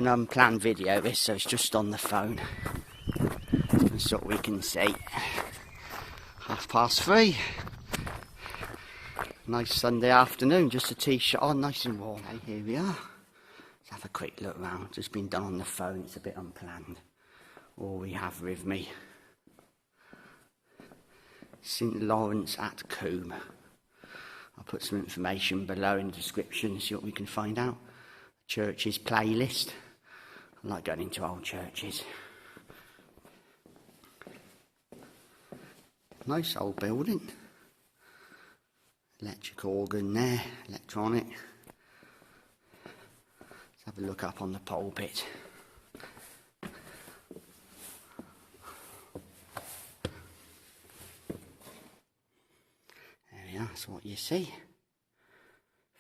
an unplanned video this, so it's just on the phone. That's what we can see. 3:30. Nice Sunday afternoon, just a t-shirt on, nice and warm. Hey, here we are. Let's have a quick look round. Just been done on the phone, it's a bit unplanned. All we have with me, St Laurence at Combe. I'll put some information below in the description, see what we can find out. Churches playlist. I like going into old churches. Nice old building. Electric organ there, electronic. Let's have a look up on the pulpit. There we are, that's what you see.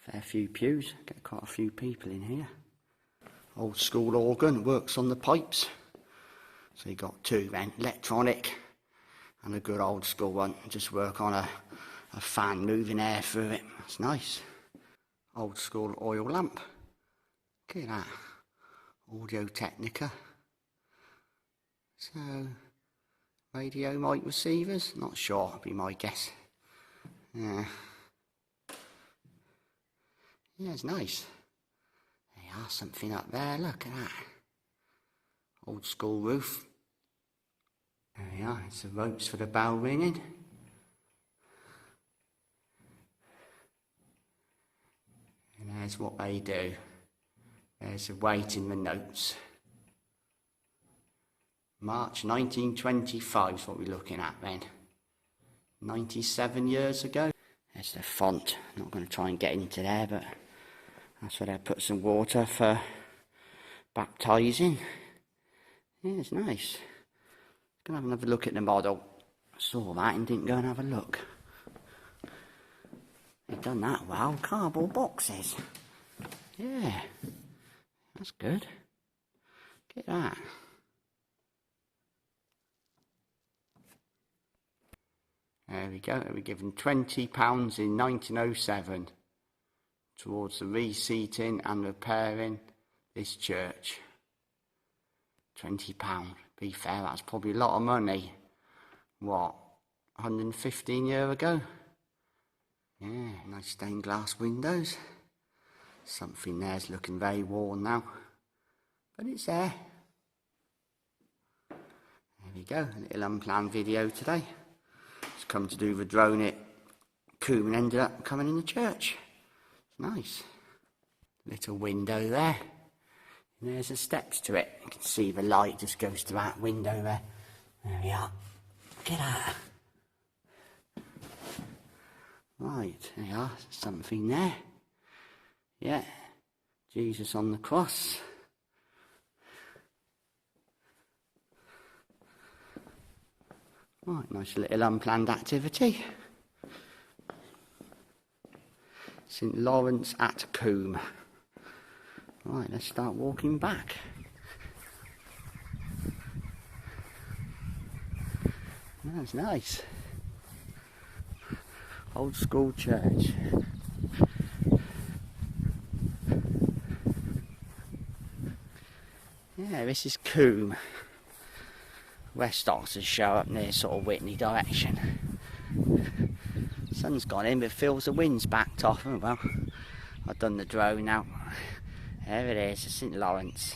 Fair few pews, get quite a few people in here. Old school organ, works on the pipes. So you got two then, electronic and a good old school one. Just work on a fan moving air through it. That's nice. Old school oil lamp. Look at that. Audio Technica. So, radio mic receivers? Not sure, that'd be my guess. Yeah. Yeah, it's nice. There you are, something up there, look at that. Old school roof. There we are, it's the ropes for the bell ringing. And there's what they do. There's the weight in the notes. March 1925 is what we're looking at then. 97 years ago. There's the font. I'm not going to try and get into there, but that's where they put some water for baptising. Yeah, it's nice. Going to have another look at the model. I saw that and didn't go and have a look. They've done that well. Cardboard boxes. Yeah. That's good. Look at that. There we go. They were given £20 in 1907 towards the reseating and repairing this church. £20. Be fair, that's probably a lot of money. What, 115 years ago? Yeah, nice stained glass windows. Something there's looking very worn now, but it's there. There we go, a little unplanned video today. It's come to do the drone at Combe and ended up coming in the church. It's nice. Little window there. And there's the steps to it. You can see the light just goes to that window there. There we are. Look at that. Right, there you are. Something there. Yeah. Jesus on the cross. Right, nice little unplanned activity. St Laurence at Combe. Right, let's start walking back. That's nice. Old school church. Yeah, this is Combe. West Oxfordshire up near sort of Whitney direction. Sun's gone in, but it feels the wind's backed off. Oh well, I've done the drone now. There it is, St Laurence.